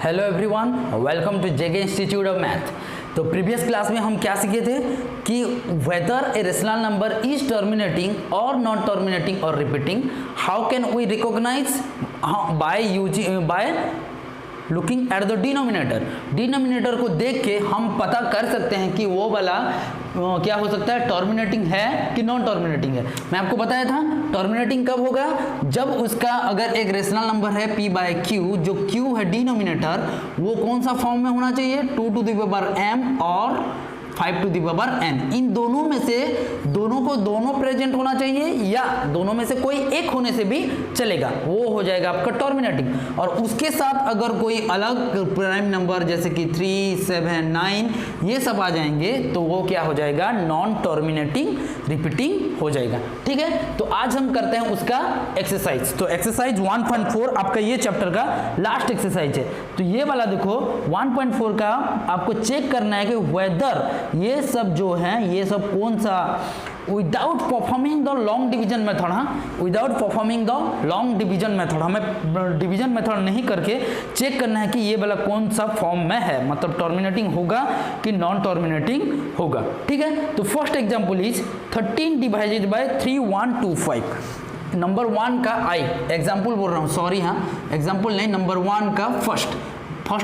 Hello everyone, welcome to JK institute of math. तो previous class में हम क्या सीखे थे कि whether a rational number is terminating और नॉन टर्मिनेटिंग और repeating, how can we recognise by looking at the denominator. Denominator को देख के हम पता कर सकते हैं कि वो वाला क्या हो सकता है, टर्मिनेटिंग है कि नॉन टर्मिनेटिंग है। मैं आपको बताया था टर्मिनेटिंग कब होगा, जब उसका अगर एक रेशनल नंबर है p बाय q, जो q है डिनोमिनेटर, वो कौन सा फॉर्म में होना चाहिए, 2 टू द पावर m और 5 टू द पावर n। इन दोनों में से दोनों को दोनों प्रेजेंट होना चाहिए या दोनों में से कोई एक होने से भी चलेगा, वो हो जाएगा आपका टर्मिनेटिंग। और उसके साथ अगर कोई अलग प्राइम नंबर जैसे कि 3, 7, 9 ये सब आ जाएंगे तो वो क्या हो जाएगा, नॉन टर्मिनेटिंग रिपीटिंग हो जाएगा। ठीक है, तो आज हम करते हैं उसका एक्सरसाइज। तो एक्सरसाइज 1.4 आपका ये चैप्टर का लास्ट एक्सरसाइज है। तो ये वाला देखो 1.4 का आपको चेक करना है कि वेदर ये सब जो है ये सब कौन सा, without performing the long division method, without performing the long division method, हमें डिवीजन मेथड नहीं करके चेक करना है कि ये वाला कौन सा फॉर्म में है, मतलब टर्मिनेटिंग होगा कि नॉन टर्मिनेटिंग होगा। ठीक है, तो first example is 13 divided bye 3125। Number 1 का आई एग्जाम्पल बोल रहा हूँ, सॉरी, एग्जाम्पल नहीं, नंबर 1 का फर्स्ट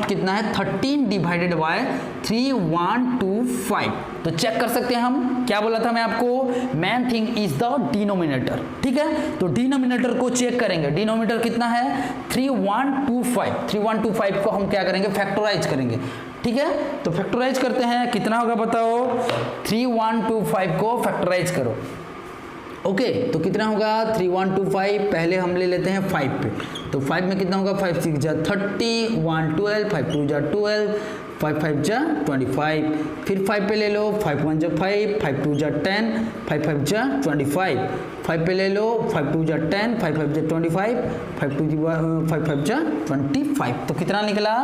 कितना है, 13 डिवाइडेड बाय 3125। तो चेक कर सकते हैं हम, क्या बोला था मैं आपको, main thing is the denominator. ठीक है, तो डिनोमिनेटर को चेक करेंगे। डिनोमिनेटर कितना है, 3125 को हम क्या करेंगे, फैक्टराइज करेंगे। ठीक है, तो फैक्टराइज करते हैं, कितना होगा बताओ, 3125 को फैक्टराइज करो। ओके, तो कितना होगा 3125, पहले हम ले लेते हैं 5 पे। तो 5 में कितना होगा, 5 6 जा 30, 1 12, 5 2 जा 12, 5 5 जा 25। फिर 5 पे ले लो, 5 1 जा 5, 5 2 जा 10, 5 5 जा 25। 5 पे ले लो, 5 2 जा 10, 5 5 जा 25, 5 5 जा 25। तो कितना निकला,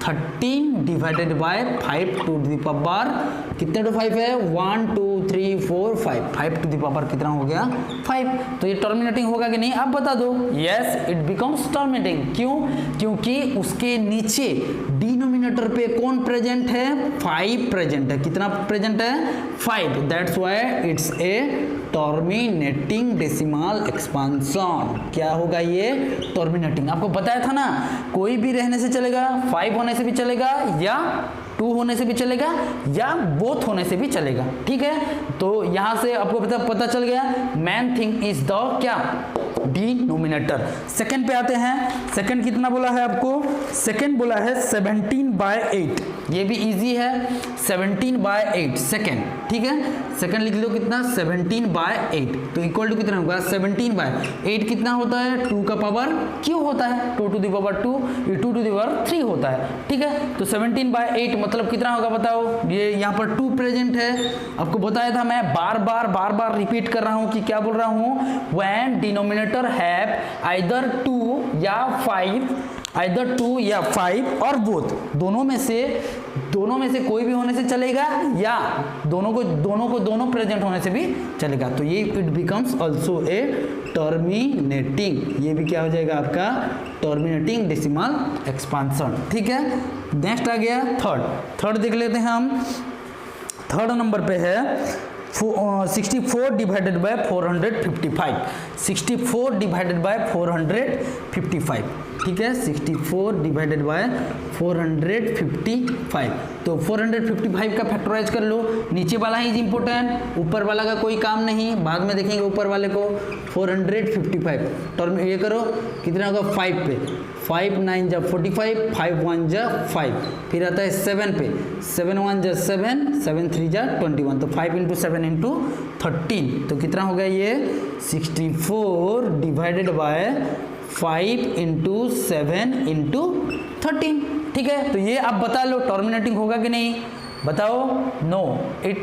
13 divided by 5 to the power, कितने टू 5 है, 1 2 3 4 5 टू द पावर कितना हो गया, 5। तो ये टर्मिनेटिंग होगा कि नहीं, आप बता दो। Yes, it becomes terminating. क्यों, क्योंकि उसके नीचे डिनोमिनेटर पे कौन प्रेजेंट है, 5 प्रेजेंट है। कितना प्रेजेंट है, 5। That's why it's a terminating decimal expansion. क्या होगा ये, टर्मिनेटिंग। आपको बताया था ना, कोई भी रहने से चलेगा, 5 होने से भी चलेगा या 2 होने से भी चलेगा या बोथ होने से भी चलेगा। ठीक है, तो यहां से आपको पता चल गया, मेन थिंग इज द क्या, डिनोमिनेटर। सेकंड पे आते हैं। सेकंड कितना बोला है आपको, सेकंड बोला है 17/8। ये भी इजी है, 17/8 सेकंड। ठीक है, सेकंड लिख लो, कितना 17/8। तो इक्वल टू कितना होगा, 17/8 कितना होता है, 2 का पावर क्यों होता है, 2 टू द पावर 2, ये 2 टू द पावर 3 होता है। ठीक है, तो 17/8 मतलब कितना होगा बताओ, ये यहाँ पर 2 प्रेजेंट है। आपको बताया था, मैं बार बार रिपीट कर रहा हूँ कि क्या बोल रहा हूँ, व्हेन डिनोमिनेटर हैव आइदर 2 या 5, आइदर 2 या 5 और बोथ, दोनों में से कोई भी होने से चलेगा या दोनों प्रेजेंट होने से भी चलेगा। तो ये it becomes also a terminating. ये भी क्या हो जाएगा आपका, टर्मिनेटिंग डेसिमल एक्सपांशन। ठीक है, नेक्स्ट आ गया थर्ड देख लेते हैं हम। थर्ड नंबर पे है 64 डिवाइडेड बाय 455। 64 divided by 455। ठीक है, 64 डिवाइडेड बाय 455। तो 455 का फैक्टराइज कर लो। नीचे वाला ही इज इंपॉर्टेंट, ऊपर वाला का कोई काम नहीं, बाद में देखेंगे ऊपर वाले को। 455 टर्म ये करो, कितना होगा, 5 पे, 5 9 जा 45, 5 1 जा 5। फिर आता है 7 पे, 7 1 जा 7, 7 3 जा 21। तो 5 × 7 × 13। तो कितना हो गया ये, 64 डिवाइडेड बाय 5 × 7 × 13। ठीक है, तो ये आप बता लो टर्मिनेटिंग होगा कि नहीं, बताओ। No, it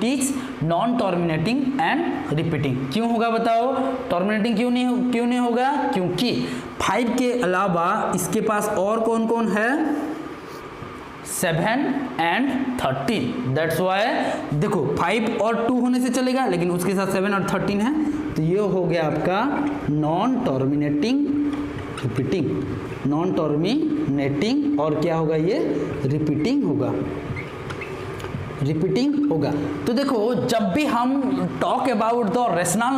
is non terminating and repeating. क्यों होगा बताओ, टर्मिनेटिंग क्यों नहीं होगा, क्योंकि 5 के अलावा इसके पास और कौन कौन है, 7 and 13। दैट्स वाई देखो 5 और 2 होने से चलेगा, लेकिन उसके साथ 7 और 13 है, तो ये हो गया आपका non terminating repeating. Non terminating और क्या होगा ये रिपीटिंग होगा, रिपीटिंग होगा। तो देखो जब भी हम talk about the rational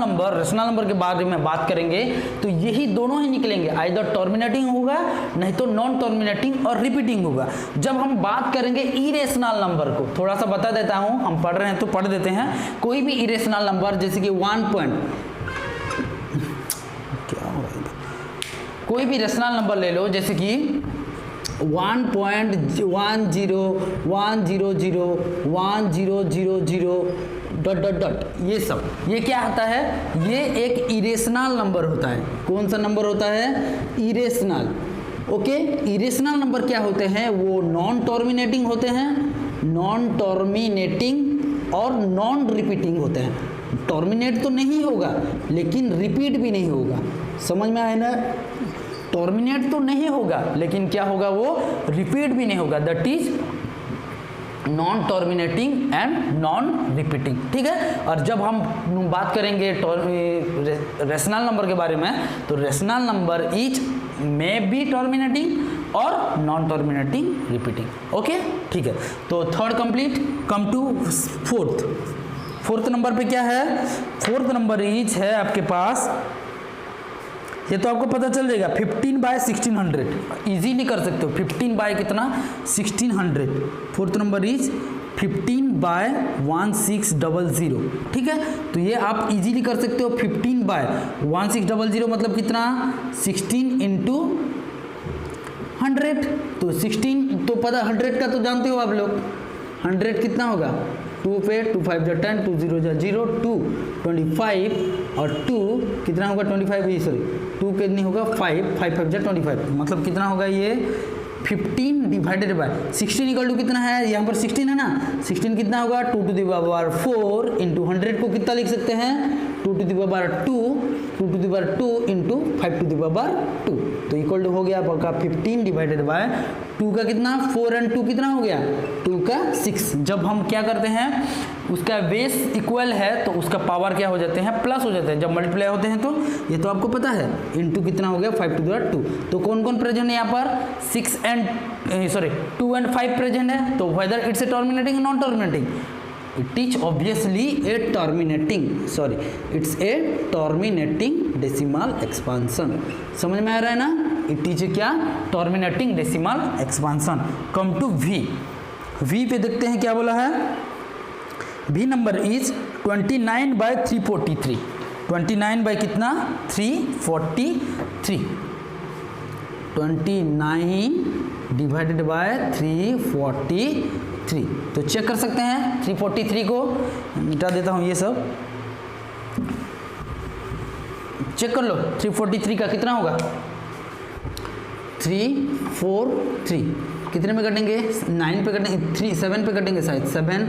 number के बारे में बात करेंगे तो यही दोनों ही निकलेंगे, आइदर टर्मिनेटिंग होगा नहीं तो नॉन टर्मिनेटिंग और रिपीटिंग होगा। जब हम बात करेंगे इरेशनल नंबर को, थोड़ा सा बता देता हूं, हम पढ़ रहे हैं तो पढ़ देते हैं। कोई भी इरेशनल नंबर जैसे कि कोई भी रेशनल नंबर ले लो, जैसे कि 1.1001000 ये सब, ये क्या आता है, ये एक इरेशनल नंबर होता है। कौन सा नंबर होता है, इरेशनल। ओके, इरेशनल नंबर क्या होते हैं, वो नॉन टर्मिनेटिंग होते हैं, नॉन टर्मिनेटिंग और नॉन रिपीटिंग होते हैं। टर्मिनेट तो नहीं होगा लेकिन रिपीट भी नहीं होगा, समझ में आया ना। टर्मिनेट तो नहीं होगा लेकिन क्या होगा, वो रिपीट भी नहीं होगा, that is non terminating and non repeating. ठीक है, और जब हम बात करेंगे रेशनल नंबर के बारे में तो rational number is may be terminating और नॉन टर्मिनेटिंग रिपीटिंग। ओके, ठीक है, तो third complete. Come to fourth number पे क्या है, फोर्थ नंबर इज है आपके पास, ये तो आपको पता चल जाएगा 15/1600, इजीली कर सकते हो। 15 बाय कितना, 1600। Fourth number is 15/1600। ठीक है, तो ये आप इजीली कर सकते हो। 15/1600 मतलब कितना, 16 इंटू 100। तो 16 तो पता, 100 का तो जानते हो आप लोग, 100 कितना होगा, 2 पे 2 5 जा 10, 2 0 जा 0, 2 25 और 2 कितना होगा 25, सॉरी 2 कितनी होगा 5 5 5 जा 25, मतलब कितना होगा ये 15 डिवाइडेड बाय 16 इक्वल टू कितना है, यहाँ पर 16 है ना, 16 कितना होगा 2 टू द पावर 4 इंटू 100 को कितना लिख सकते हैं 2 to the power 2 into 5 to the power 2, तो इक्वल टू हो गया आपका 15 डिवाइडेड बाय 2 का कितना 4 एंड 2 कितना हो गया 2 का 6। जब हम क्या करते हैं, उसका बेस इक्वल है तो उसका पावर क्या हो जाते हैं, प्लस हो जाते हैं। जब मल्टीप्लाई होते हैं तो ये तो आपको पता है, इंटू कितना हो गया 5 टू द पावर 2। तो कौन कौन प्रेजेंट है यहाँ पर, 2 एंड 5 प्रेजेंट है, तो whether it's a terminating non terminating, it is obviously a terminating decimal expansion. समझ में आ रहा है ना, इट इज क्या, terminating decimal expansion. Come to V पे देखते हैं क्या बोला है, वी नंबर इज 29/343, 29 बाई कितना 343, 29 डिवाइडेड बाय 343। तो चेक कर सकते हैं, 343 को मिटा देता हूं, ये सब चेक कर लो, 343 का कितना होगा 343, कितने में कटेंगे 9 पे कटेंगे, 7 पे कटेंगे शायद, 7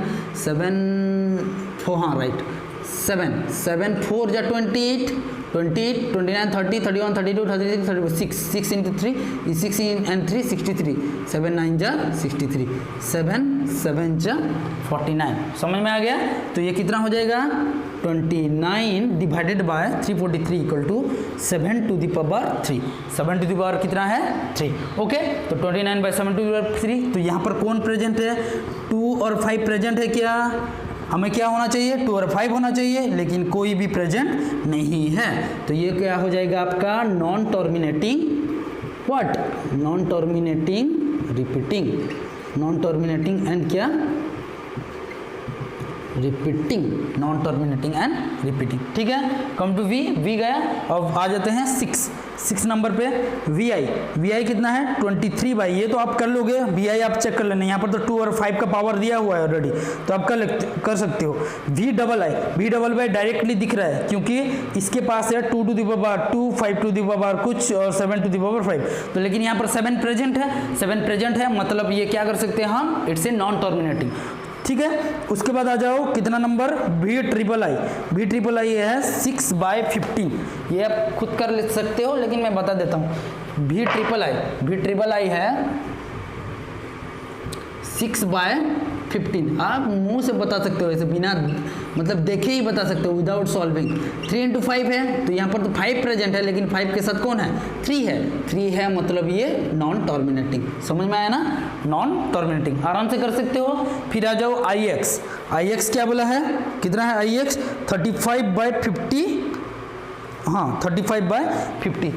4, हाँ राइट, 7 4 जा 28, 29 30 31 32 33 36, 6 इंटू 3 6 एंड 3 63, 7 9 जा 63, 7 जा 49। समझ में आ गया, तो ये कितना हो जाएगा 29 divided by 343 equal to 7 to the power 3, 7 to the power कितना है 3। ओके, तो 29/7 टू द पावर 3। तो यहाँ पर कौन प्रेजेंट है, 2 और 5 प्रेजेंट है, क्या हमें क्या होना चाहिए 2 और 5 होना चाहिए, लेकिन कोई भी प्रेजेंट नहीं है, तो ये क्या हो जाएगा आपका non terminating what, non terminating repeating, non terminating and क्या repeating, non terminating and repeating. ठीक है, कम टू वी गया। अब आ जाते हैं 6 नंबर पे, वी आई कितना है 23 बाई, ये तो आप कर लोगे, वी आई आप चेक कर लेना, यहाँ पर तो 2 और 5 का पावर दिया हुआ है ऑलरेडी, तो आप कर सकते हो। वी डबल आई डायरेक्टली दिख रहा है क्योंकि इसके पास है 2 to the power 2 5 to the power कुछ और 7 टू द पावर 5, तो लेकिन यहाँ पर 7 प्रेजेंट है, मतलब ये क्या कर सकते हैं हम, इट्स ए नॉन टर्मिनेटिंग। ठीक है, उसके बाद आ जाओ कितना नंबर वी ट्रिपल आई है 6/15, ये आप खुद कर ले सकते हो लेकिन मैं बता देता हूँ। वी ट्रिपल आई है 6/15, 15। आप मुंह से बता सकते हो, ऐसे बिना मतलब देखे ही बता सकते हो विदाउट सॉल्विंग। 3 इंटू 5 है तो यहाँ पर तो 5 प्रेजेंट है, लेकिन 5 के साथ कौन है? 3 है। 3 है मतलब ये नॉन टर्मिनेटिंग। समझ में आया ना? नॉन टर्मिनेटिंग आराम से कर सकते हो। फिर आ जाओ IX। IX क्या बोला है? कितना है IX? 35/50। हाँ 35/50।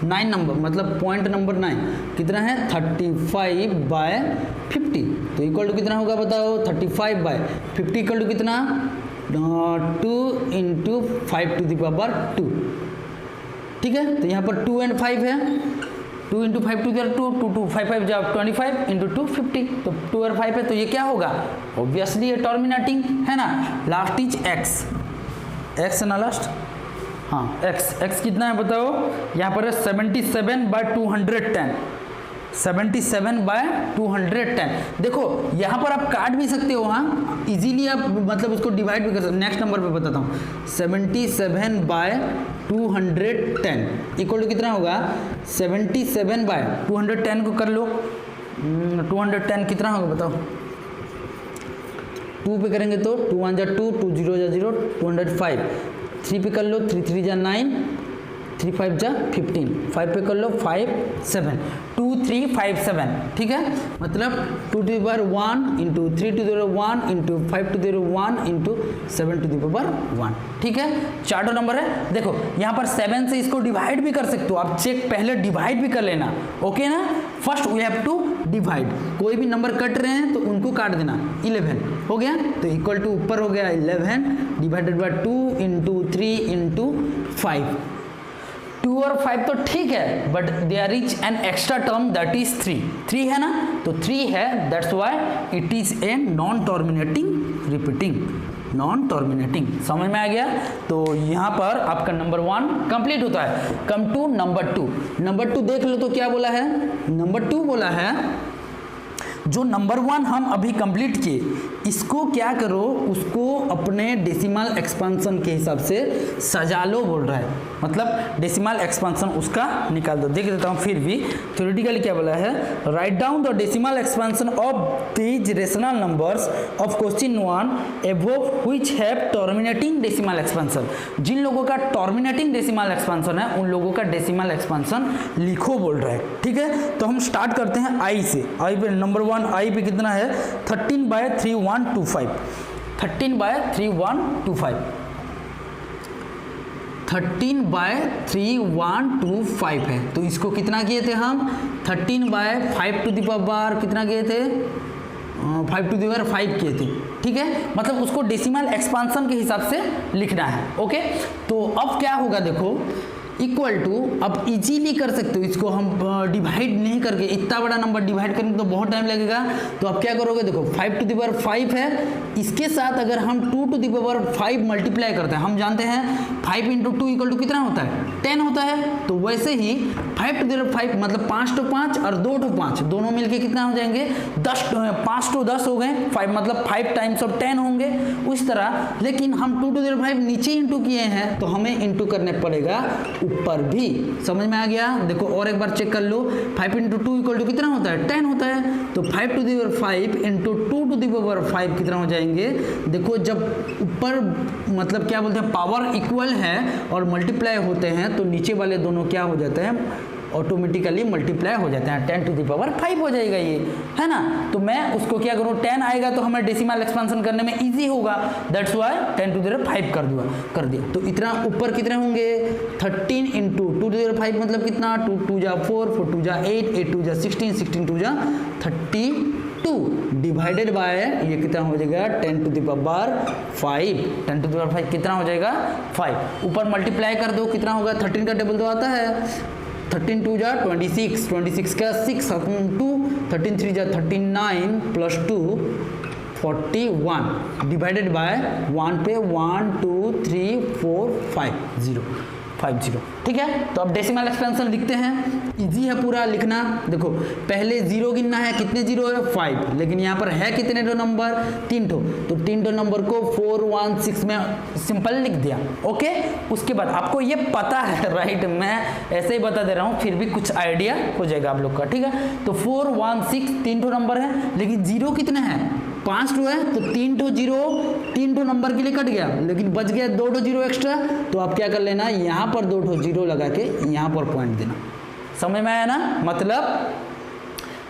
9 नंबर मतलब पॉइंट नंबर 9 कितना है? 35/50। तो इक्वल टू कितना होगा बताओ? 35/50 इक्वल टू कितना? 2 इंटू 5⁵²। ठीक है, तो यहाँ पर 2 और 5 है। 2 इंटू 5⁵2 2 2 5 5 जा 25 इंटू 2 50। तो 2 और 5 है तो ये क्या होगा? ऑब्वियसली ये टर्मिनेटिंग है ना। Last is x। x है ना लास्ट? हाँ x कितना है बताओ? यहाँ पर है 77/210। 77/210। देखो यहाँ पर आप काट भी सकते हो, हाँ इजीली आप मतलब उसको डिवाइड भी कर सकते हो। नेक्स्ट नंबर पे बताता हूँ। 77/210 इक्वल टू कितना होगा? 77/210 को कर लो। 210 कितना होगा बताओ? 2 पे करेंगे तो 2 1 जा 2 2 0 जा 0 205। 3 पे कर लो 3 3 जा 9 3 5 जा 15। 5 पे कर लो 5 7 2 3 5 7। ठीक है, मतलब 2 to the power 1 into 3 to the power 1 into 5 to the power 1 into 7 to the power 1। ठीक है, चार्टो नंबर है। देखो यहाँ पर 7 से इसको डिवाइड भी कर सकते हो आप। चेक पहले डिवाइड भी कर लेना। ओके ना? First we have to divide. कोई भी नंबर कट रहे हैं तो उनको काट देना। 11 हो गया तो इक्वल टू ऊपर हो गया 11 डिवाइडेड बाय 2 इंटू 3 इंटू 5। 2 और 5 तो ठीक है, but there is an extra term that is 3 है ना। तो 3 है, that's why it is a non terminating repeating. Non terminating समझ में आ गया? तो यहाँ पर आपका नंबर 1 कंप्लीट होता है। Come to number 2। नंबर 2 देख लो तो क्या बोला है? नंबर 2 बोला है जो नंबर 1 हम अभी कंप्लीट किए, इसको क्या करो, उसको अपने डेसिमल एक्सपेंशन के हिसाब से सजा लो बोल रहा है। मतलब डेसिमल एक्सपेंशन उसका निकाल दो। देख देता हूँ फिर भी थ्योरेटिकली क्या बोला है। Write down the decimal expansion of these rational numbers of question 1 above which have terminating decimal expansion. जिन लोगों का टर्मिनेटिंग डेसिमल एक्सपेंशन है उन लोगों का डेसिमल एक्सपेंशन लिखो बोल रहा है। ठीक है, तो हम स्टार्ट करते हैं आई से। आई पे नंबर 1 आई पे कितना है? 13/3125। 13/3125। 13/3125 है। तो इसको कितना किए थे हम? 13/5 कितना किए थे? 5 किए थे। ठीक है, मतलब उसको डेसिमल एक्सपेंशन के हिसाब से लिखना है। ओके, तो अब क्या होगा देखो, इक्वल टू अब इजीली कर सकते हो इसको हम डिवाइड नहीं करके। इतना बड़ा नंबर डिवाइड करेंगे तो बहुत टाइम लगेगा। तो अब क्या करोगे? देखो 5 to the power 5 है, इसके साथ अगर हम 2 to the power 5 मल्टीप्लाई करते हैं, हम जानते हैं 5 इंटू 2 इक्वल टू कितना होता है? 10 होता है। तो वैसे ही 5 to the power 5 मतलब 5 to 5 और 2 to 5 दोनों मिलके कितना हो जाएंगे? 5 to 10 हो गए। 5 मतलब 5 टाइम्स ऑफ 10 होंगे उस तरह। लेकिन हम 2 to the power 5 नीचे इंटू किए हैं तो हमें इंटू करने पड़ेगा ऊपर भी। समझ में आ गया? देखो और एक बार चेक कर लो। 5 इंटू 2 इक्वल टू कितना होता है? 10 होता है। तो 5 to the power 5 into 2 to the power 5 कितना हो जाएंगे? देखो जब ऊपर मतलब क्या बोलते हैं पावर इक्वल है और मल्टीप्लाई होते हैं तो नीचे वाले दोनों क्या हो जाते हैं? ऑटोमेटिकली मल्टीप्लाई हो जाते हैं। 10 to the power 5 हो जाएगा ये, है ना। तो मैं उसको क्या करूँ? 10 आएगा तो हमें डेसिमल एक्सपेंशन करने में इजी होगा। That's why 10 to the power 5 कर दिया। तो इतना ऊपर कितने होंगे? 13 इंटू 2 to the power 5 मतलब कितना? 2 2 जा 4 4 2 जा 8 8 2 जा 16 16 2 जा 32 डिवाइडेड बाय ये कितना हो जाएगा? 10 to the power 5। 10 to the power 5 कितना हो जाएगा? 5। ऊपर मल्टीप्लाई कर दो कितना होगा? 13 का टेबल तो आता है। 13 2 जा 26 26 का 6 2 13 3 जा 39 प्लस 2 41 डिवाइडेड बाय 1 पे 1 2 3 4 5 0 50। ठीक है, तो अब डेसिमल एक्सपेंशन लिखते हैं, इजी है पूरा लिखना। देखो पहले जीरो गिनना है, कितने जीरो है 5, लेकिन यहाँ पर है कितने ठो नंबर 3 ठो, तो 3 ठो नंबर को 4 1 6 में सिंपल लिख दिया। ओके, उसके बाद आपको ये पता है राइट, मैं ऐसे ही बता दे रहा हूँ फिर भी कुछ आइडिया हो जाएगा आप लोग का। ठीक है, तो 4 1 6 3 ठो नंबर है, लेकिन जीरो कितने हैं 5 ठो है, तो 3 ठो जीरो 3 ठो नंबर के लिए कट गया, लेकिन बच गया 2 ठो जीरो एक्स्ट्रा। तो आप क्या कर लेना, यहाँ पर 2 ठो जीरो लगा के यहाँ पर पॉइंट देना। समझ में आया ना, मतलब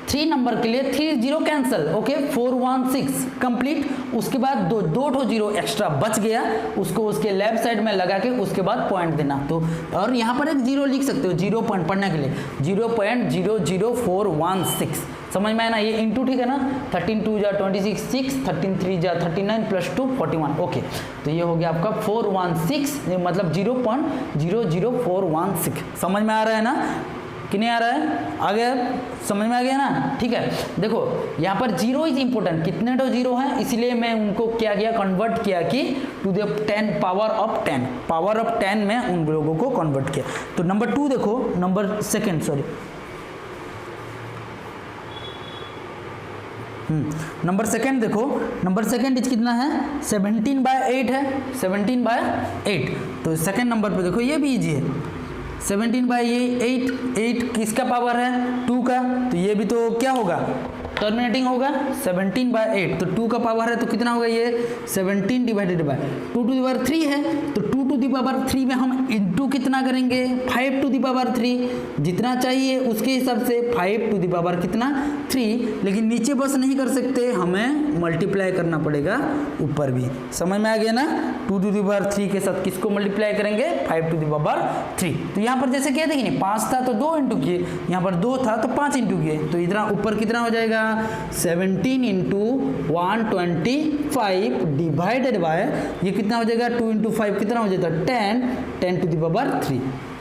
3 नंबर के लिए 3 जीरो कैंसिल। Okay, 4 1 6 complete. उसके बाद दो ठो जीरो एक्स्ट्रा बच गया, उसको उसके लेफ्ट साइड में लगा के उसके बाद पॉइंट देना। तो और यहाँ पर एक जीरो लिख सकते हो, जीरो पॉइंट पढ़ने के लिए 0.00416। समझ में आया ना, ये इंटू ठीक है ना, 13 2 जा 26 6, 13 3 जा 39 प्लस 2 41। ओके, तो ये हो गया आपका 416, मतलब 0.00416। समझ में आ रहा है ना कि नहीं आ रहा है, आ गया, समझ में आ गया ना। ठीक है, देखो यहाँ पर जीरो इज इंपॉर्टेंट, कितने तो जीरो है, इसलिए मैं उनको क्या किया, कन्वर्ट किया कि to the 10 power of 10, power of 10 में उन लोगों को कन्वर्ट किया। तो नंबर 2 देखो, number second sorry number second देखो, नंबर सेकेंड इज कितना है 17/8 है, 17/8। तो सेकेंड नंबर पे देखो ये भी इजी है, 17/8, 8 किसका पावर है 2 का, तो ये भी तो क्या होगा टर्मिनेटिंग होगा 17/8, तो 2 का पावर है तो कितना होगा ये 17 divided by 2 to the power 3 है, तो 2 टू द पावर 3 में हम इंटू कितना करेंगे 5 टू द पावर 3, जितना चाहिए उसके हिसाब से 5 टू द पावर कितना 3, लेकिन नीचे बस नहीं कर सकते, हमें मल्टीप्लाई करना पड़ेगा ऊपर भी। समझ में आ गया ना, 2 टू द पावर 3 के साथ किसको मल्टीप्लाई करेंगे 5 टू द पावर 3। तो यहाँ पर जैसे किया था कि नहीं 5 था तो 2 इंटू किए, यहाँ पर 2 था तो 5 इंटू किए, तो इधर ऊपर कितना हो जाएगा 17 इंटू 125 डिवाइडेड बाय ये कितना हो जाएगा 2 इंटू 5 कितना हो जाता है 10 टू द पावर 3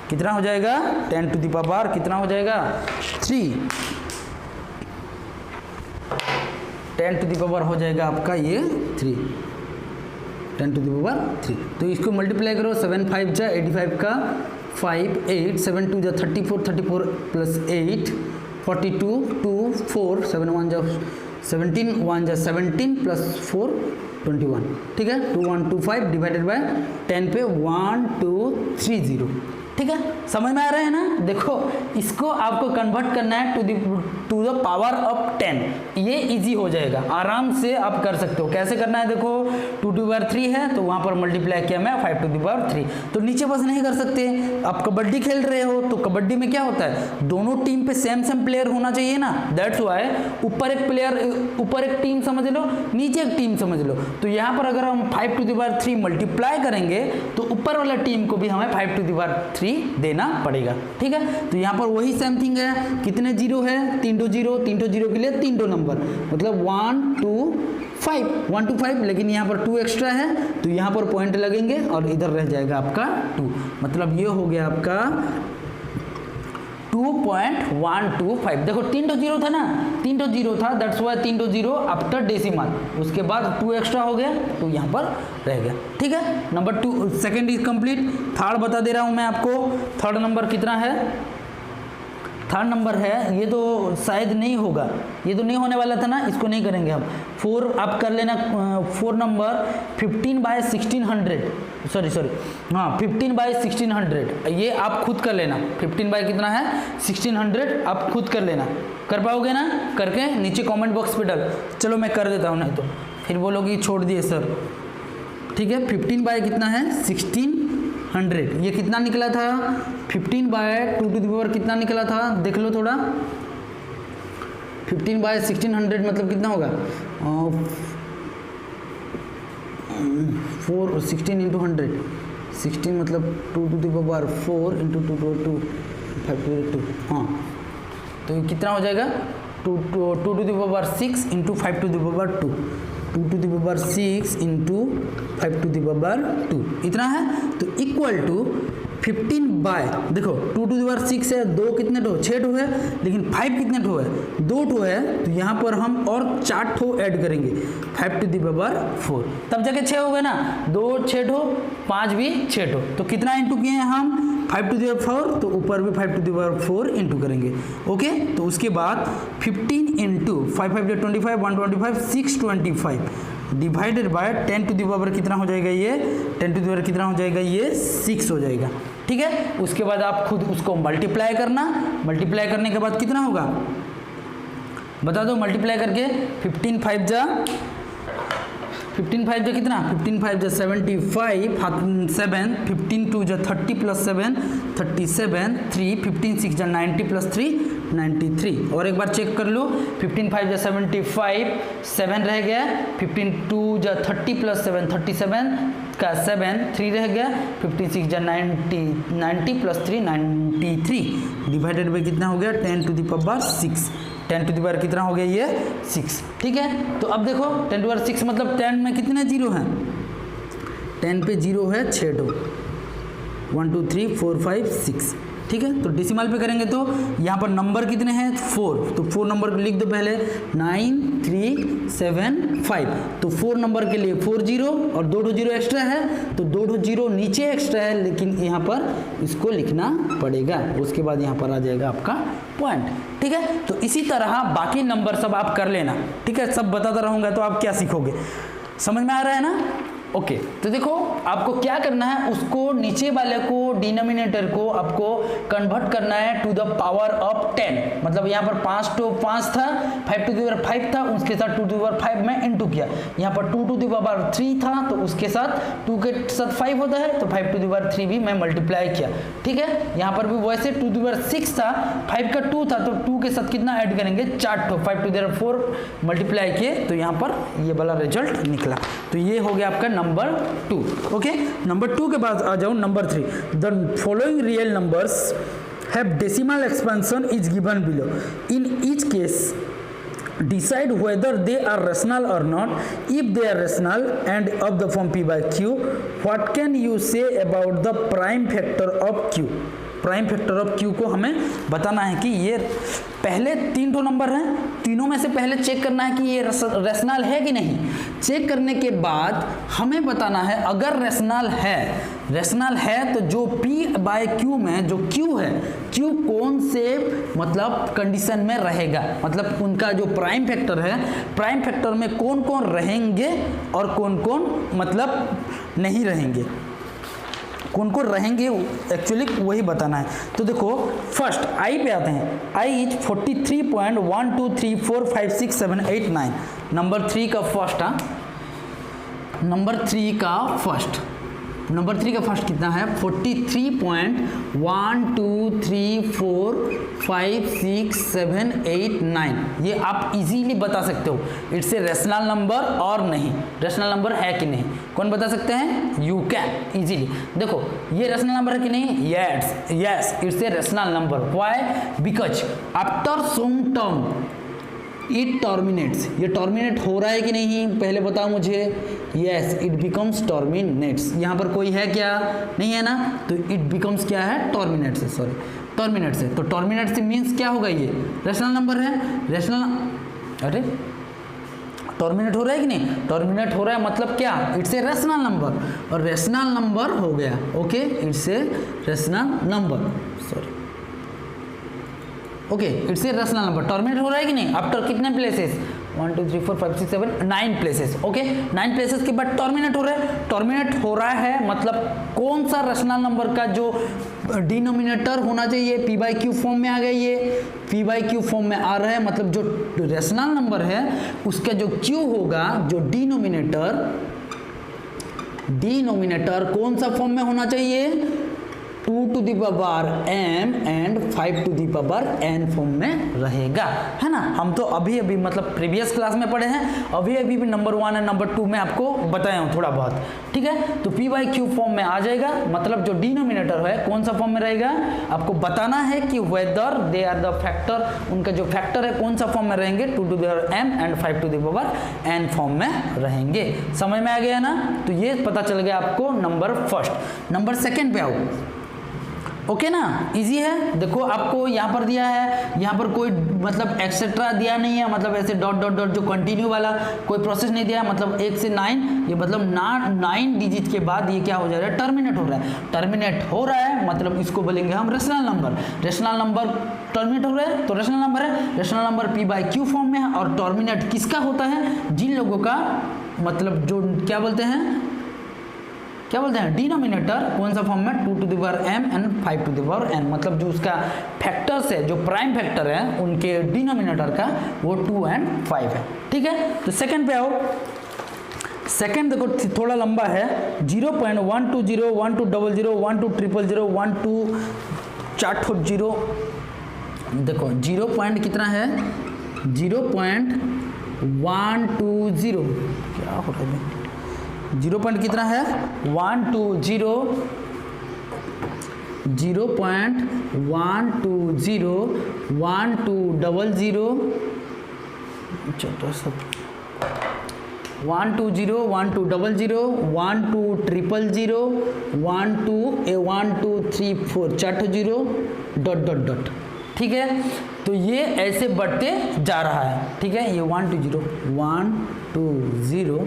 कितना हो जाएगा 10 टू द पावर कितना हो जाएगा 3, 10 टू द पावर हो जाएगा आपका ये 3, 10 टू द पावर 3। तो इसको मल्टीप्लाई करो 7 5 जा 85 का 5 8 7 2 जा 34 34 प्लस 8 42 2 4 7 1 जा 17 1 जा 17 प्लस 4 21। ठीक है, 2125 डिवाइडेड बाय 10 पे 1230। ठीक है, समझ में आ रहा है ना। देखो इसको आपको कन्वर्ट करना है टू द पावर ऑफ 10, ये इजी हो जाएगा, आराम से आप कर सकते हो। कैसे करना है देखो 2 टू द पावर 3 है तो वहां पर मल्टीप्लाई किया मैं 5 टू द पावर 3, तो नीचे बस नहीं कर सकते। आप कबड्डी खेल रहे हो तो कबड्डी में क्या होता है दोनों टीम पे सेम प्लेयर होना चाहिए ना, दैट्स व्हाई ऊपर एक प्लेयर ऊपर एक टीम समझ लो नीचे एक टीम समझ लो। तो यहाँ पर अगर हम 5 टू द पावर 3 मल्टीप्लाई करेंगे तो ऊपर वाला टीम को भी हमें 5 टू द पावर 3 देना पड़ेगा। ठीक है, तो यहाँ पर वही सेम थिंग है, कितने जीरो है 3 टू जीरो के लिए 3 टो नंबर, मतलब 1 2 5, लेकिन यहाँ पर 2 एक्स्ट्रा है तो यहाँ पर पॉइंट लगेंगे और इधर रह जाएगा आपका 2, मतलब ये हो गया आपका 2.125। देखो 3 टो जीरो था ना, 3 टो जीरो था, that's why 3 to zero after decimal, उसके बाद 2 एक्स्ट्रा हो गया तो यहाँ पर रह गया। ठीक है, number 2 second is complete. Third बता दे रहा हूँ मैं आपको, थर्ड नंबर कितना है, थर्ड नंबर है, ये तो शायद नहीं होगा, ये तो नहीं होने वाला था ना, इसको नहीं करेंगे हम। 4 आप कर लेना, 4 नंबर 15/1600 सॉरी हाँ 15/1600, ये आप खुद कर लेना। 15 बाय कितना है 1600, आप खुद कर लेना, कर पाओगे ना, करके नीचे कमेंट बॉक्स पे डाल। चलो मैं कर देता हूँ, नहीं तो फिर बोलोगे छोड़ दिए सर। ठीक है, 15 बाय कितना है 1600, ये कितना निकला था 15/2 टू द पावर कितना निकला था देख लो थोड़ा, 15/1600 मतलब कितना होगा 4 16 इंटू 100, 16 मतलब 2 to the power 4 into 2 to 2 5 to 2, हाँ तो ये कितना हो जाएगा 2 to the power 6 into 5 to the power 2, 2 to the power 6 into 5 to the power 2 इतना है, तो इक्वल टू 15 बाय देखो 2 टू द पावर 6 है, 2 कितने ठो 6 ठो है, लेकिन 5 कितने ठो है 2 ठो है, तो यहाँ पर हम और 4 ठो ऐड करेंगे 5 टू द पावर 4, तब जाके 6 हो गए ना, 2 6 ठो 5 भी 6 ठो, तो कितना इंटू किए हैं हम 5 टू द पावर 4, तो ऊपर भी 5 टू द पावर 4 इंटू करेंगे। ओके, तो उसके बाद 15 into 5 5 25 125 625 divided by 10 to the power कितना हो जाएगा ये, 10 टू द पावर कितना हो जाएगा ये 6 हो जाएगा। ठीक है, उसके बाद आप खुद उसको मल्टीप्लाई करना, मल्टीप्लाई करने के बाद कितना होगा बता दो, मल्टीप्लाई करके 15 5 जा कितना, 15 5 जा 75, 7, 15 2 जा 30 प्लस 7 37, 3, 15 6 जा 90 प्लस 3 93। और एक बार चेक कर लो, 15 5 जा 75, 7 रह गया, 15 2 जा 30 प्लस 7 37 का 7, 3 रह गया, 15 6 जा 90 प्लस 3 93 डिवाइडेड बाई कितना हो गया 10 to the power 6, 10 to the power कितना हो गया ये 6। ठीक है, तो अब देखो 10 टू द पावर 6 मतलब 10 में कितने जीरो हैं, 10 पे जीरो है 6 2, 1 2 3 4 5 6। ठीक है, तो डेसिमल पे करेंगे तो यहाँ पर नंबर कितने हैं 4, तो 4 नंबर को लिख दो पहले 9 3 7 5, तो 4 नंबर के लिए 4 जीरो और 2 जीरो एक्स्ट्रा है, तो 2 जीरो नीचे एक्स्ट्रा है, लेकिन यहाँ पर इसको लिखना पड़ेगा, उसके बाद यहाँ पर आ जाएगा आपका पॉइंट। ठीक है, तो इसी तरह बाकी नंबर सब आप कर लेना। ठीक है, सब बताता रहूँगा तो आप क्या सीखोगे, समझ में आ रहा है ना। ओके, तो देखो आपको क्या करना है, उसको नीचे वाले को डिनोमिनेटर को आपको कन्वर्ट करना है टू द पावर ऑफ 10, मतलब यहाँ पर 5 तो 5 था, 5 टू द पावर 5 था, उसके साथ 2 टू द पावर 5 में इंटू किया, यहाँ पर 2 टू द पावर 3 था, तो उसके साथ 2 के साथ 5 होता है, तो 5 टू द पावर 3 भी मैं मल्टीप्लाई किया। ठीक है, यहाँ पर भी वैसे 2 टू द पावर 6 था, 5 का 2 था, तो 2 के साथ कितना ऐड करेंगे 4 तो 5 टू द पावर 4 मल्टीप्लाई किए, तो यहाँ पर ये वाला रिजल्ट निकला। तो ये हो गया आपका नंबर 2। ओके, नंबर 2 के बाद आ जाओ number 3। The following real numbers have decimal expansion is given below, in each case decide whether they are rational or not. If they are rational and of the form p by q, what can you say about the prime factor of q? Prime factor of q को हमें बताना है कि ये पहले 3 तो number हैं, तीनों में से पहले चेक करना है कि ये रेशनल है कि नहीं। चेक करने के बाद हमें बताना है अगर रेशनल है तो जो p बाय q में जो q है, q कौन से मतलब कंडीशन में रहेगा, मतलब उनका जो प्राइम फैक्टर है, प्राइम फैक्टर में कौन कौन रहेंगे और कौन कौन मतलब नहीं रहेंगे, कौन कौन रहेंगे एक्चुअली वही बताना है। तो देखो फर्स्ट आई पे आते हैं, आई इज 43.123456789, नंबर 3 का फर्स्ट, नंबर 3 का फर्स्ट कितना है 43.123456789, ये आप इजीली बता सकते हो इट्स ए रेशनल नंबर और नहीं, रेशनल नंबर है कि नहीं, कौन बता सकते हैं, यू कैन इजीली। देखो ये रेशनल नंबर है कि नहीं, yes it's a rational number. Why, because after some term it terminates, ये टर्मिनेट हो रहा है कि नहीं पहले बताओ मुझे, यस इट बिकम्स टर्मिनेट्स, यहाँ पर कोई है क्या, नहीं है ना, तो इट बिकम्स क्या है टर्मिनेट से, सॉरी टर्मिनेट से, तो टर्मिनेट से मीन्स क्या होगा, ये रेशनल नंबर है, रेशनल, अरे टर्मिनेट हो रहा है कि नहीं, टर्मिनेट हो रहा है मतलब क्या, इट्स ए रेशनल नंबर, और रेशनल नंबर हो गया। Okay, it's a rational number, sorry okay, it's a rational number, terminate हो रहा है कि नहीं, आफ्टर कितने प्लेसेस 1 2 3 4 5 6 7 9 प्लेसेस। ओके, 9 प्लेसेस के बाद टर्मिनेट हो रहा है, टर्मिनेट हो रहा है मतलब कौन सा रेशनल नंबर का जो डिनोमिनेटर होना चाहिए पी बाई क्यू फॉर्म में आ गया, ये पी बाई क्यू फॉर्म में आ रहा है, मतलब जो रेशनल नंबर है उसका जो क्यू होगा, जो डिनोमिनेटर कौन सा फॉर्म में होना चाहिए, 2 to the power m and 5 to the power n form में रहेगा, है ना। हम तो अभी मतलब प्रीवियस क्लास में पढ़े हैं, अभी भी नंबर 1 और नंबर 2 में आपको बताया हूँ थोड़ा बहुत, ठीक है। तो p बाई क्यू फॉर्म में आ जाएगा, मतलब जो डिनोमिनेटर है कौन सा फॉर्म में रहेगा, आपको बताना है कि whether they are the factor, उनका जो फैक्टर है कौन सा फॉर्म में रहेंगे, 2 to the power m and 5 to the power n form में रहेंगे। समझ में आ गया ना, तो ये पता चल गया आपको नंबर फर्स्ट। नंबर सेकेंड पे आओ, ओके ना, इजी है। देखो आपको यहाँ पर दिया है, यहाँ पर कोई मतलब एक्सेट्रा दिया नहीं है, मतलब ऐसे डॉट डॉट डॉट जो कंटिन्यू वाला कोई प्रोसेस नहीं दिया, मतलब 1 से 9, ये मतलब 9 डिजिट के बाद ये क्या हो जा रहा है, टर्मिनेट हो रहा है। टर्मिनेट हो रहा है मतलब इसको बोलेंगे हम rational number. Rational number terminate हो रहा है तो रेशनल नंबर है। रेशनल नंबर p/q फॉर्म में है और टर्मिनेट किसका होता है, जिन लोगों का मतलब जो क्या बोलते हैं डिनोमिनेटर कौन सा फॉर्म में 2 to the power m and 5 to the power n, मतलब जो उसका फैक्टर्स है, जो प्राइम फैक्टर है उनके डिनोमिनेटर का वो 2 एंड 5 है। ठीक है, तो सेकंड पे आओ। सेकंड देखो थोड़ा लंबा है, 0.120 1200 1200 1240। देखो 0 पॉइंट कितना है, 0.120, क्या हो रहा है, 0 पॉइंट कितना है 120, 0.120 1200 छोटा सा 120 1200 12000 12344 40 डॉट डॉट डॉट। ठीक है, तो ये ऐसे बढ़ते जा रहा है। ठीक है, ये 120 120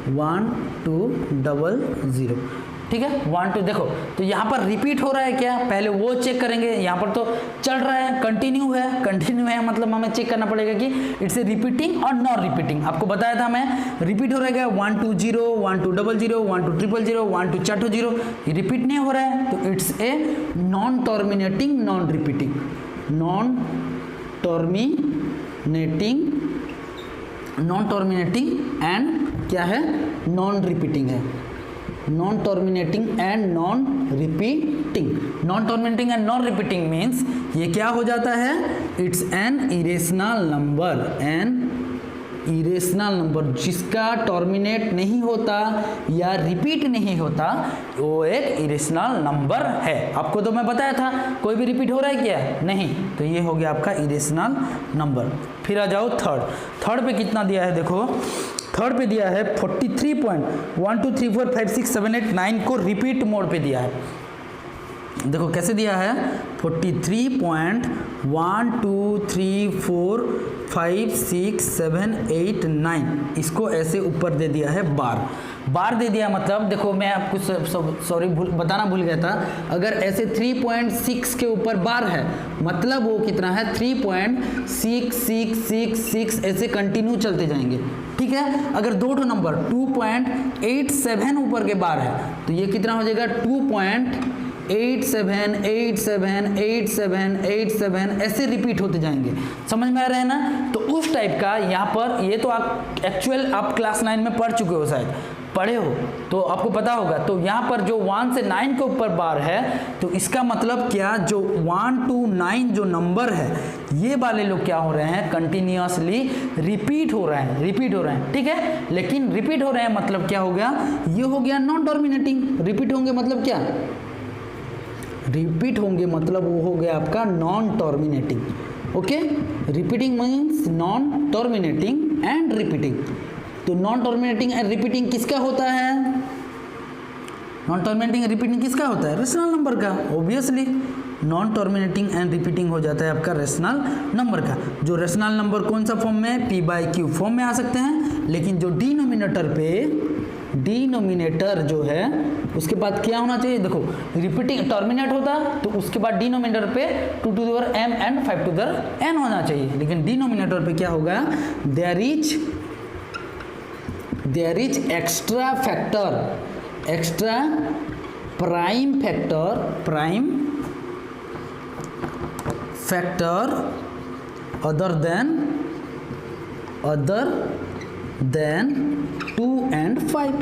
1200। ठीक है, 1 2 देखो तो यहाँ पर रिपीट हो रहा है क्या, पहले वो चेक करेंगे। यहाँ पर तो चल रहा है, कंटिन्यू है मतलब हमें चेक करना पड़ेगा कि इट्स ए रिपीटिंग और नॉन रिपीटिंग। आपको बताया था मैं, रिपीट हो रहा है क्या 120 1200 12000 12440, ये रिपीट नहीं हो रहा है तो it's a non terminating non repeating. Non terminating and क्या है, नॉन रिपीटिंग है। Non terminating and non repeating. Non terminating and non repeating means ये क्या हो जाता है, इट्स एन इरेशनल नंबर जिसका टर्मिनेट नहीं होता या रिपीट नहीं होता, वो एक इरेशनल नंबर है। आपको तो मैं बताया था, कोई भी रिपीट हो रहा है क्या, नहीं, तो ये हो गया आपका इरेशनल नंबर। फिर आ जाओ थर्ड पे कितना दिया है, देखो थर्ड पे दिया है 43.12345678 को रिपीट मोड पे दिया है। देखो कैसे दिया है, 43.12345678 इसको ऐसे ऊपर दे दिया है बार दे दिया। मतलब देखो मैं आपको सॉरी बताना भूल गया था, अगर ऐसे 3.6 के ऊपर बार है मतलब वो कितना है 3.6666 ऐसे कंटिन्यू चलते जाएंगे। ठीक है, अगर दो ठो नंबर 2.87 ऊपर के बार है तो ये कितना हो जाएगा 2.87 ऐसे रिपीट होते जाएंगे। समझ में आ रहा है ना, तो उस टाइप का यहाँ पर, ये तो आप एक्चुअल आप क्लास 9 में पढ़ चुके हो, शायद पढ़े हो तो आपको पता होगा। तो यहाँ पर जो 1 से 9 के ऊपर बार है तो इसका मतलब क्या, जो 1 to 9 जो नंबर है ये वाले लोग क्या हो रहे हैं, कंटिन्यूअसली रिपीट हो रहे हैं। ठीक है, लेकिन रिपीट हो रहे हैं मतलब क्या हो गया, ये हो गया नॉन टर्मिनेटिंग। रिपीट होंगे मतलब क्या, रिपीट होंगे मतलब वो हो गया आपका non terminating. Okay, repeating means non terminating and repeating. तो नॉन टर्मिनेटिंग एंड रिपीटिंग किसका होता है, नॉन टर्मिनेटिंग रिपीटिंग किसका होता है, रेशनल नंबर का। Obviously non terminating and repeating हो जाता है आपका रेशनल नंबर का। जो रेशनल नंबर कौन सा फॉर्म में, p/q फॉर्म में आ सकते हैं, लेकिन जो डिनोमिनेटर जो है उसके बाद क्या होना चाहिए, देखो रिपीटिंग टर्मिनेट होता तो उसके बाद डिनोमिनेटर पे 2 to the power m and 5 to the n होना चाहिए, लेकिन डिनोमिनेटर पे क्या होगा, there is extra prime factor other than 2 and 5।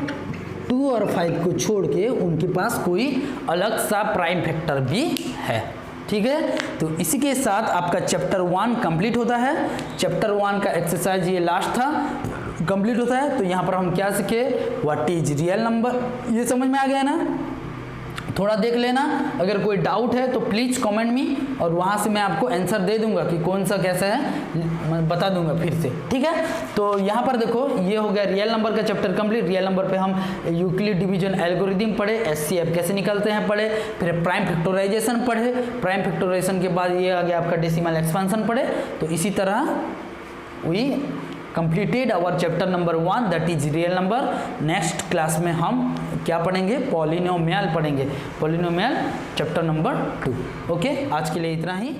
2 और 5 को छोड़ के उनके पास कोई अलग सा प्राइम फैक्टर भी है। ठीक है, तो इसी के साथ आपका चैप्टर 1 कंप्लीट होता है। चैप्टर 1 का एक्सरसाइज ये लास्ट था, कंप्लीट होता है। तो यहाँ पर हम क्या सीखे, व्हाट इज रियल नंबर, ये समझ में आ गया ना। थोड़ा देख लेना, अगर कोई डाउट है तो प्लीज़ कमेंट मी, और वहाँ से मैं आपको आंसर दे दूंगा कि कौन सा कैसा है, मैं बता दूंगा फिर से, ठीक है। तो यहाँ पर देखो ये हो गया रियल नंबर का चैप्टर कंप्लीट। रियल नंबर पे हम यूक्लिड डिवीजन एल्गोरिथम पढ़े, एचसीएफ कैसे निकलते हैं पढ़े, फिर प्राइम फैक्टराइजेशन पढ़े, प्राइम फैक्टराइजेशन के बाद ये आ गया आपका डेसिमल एक्सपेंशन पढ़े। तो इसी तरह we completed our chapter number 1 that is real number। Next class में हम क्या पढ़ेंगे, पॉलिनोमियल पढ़ेंगे, पॉलिनोमियल चैप्टर नंबर 2। ओके, आज के लिए इतना ही।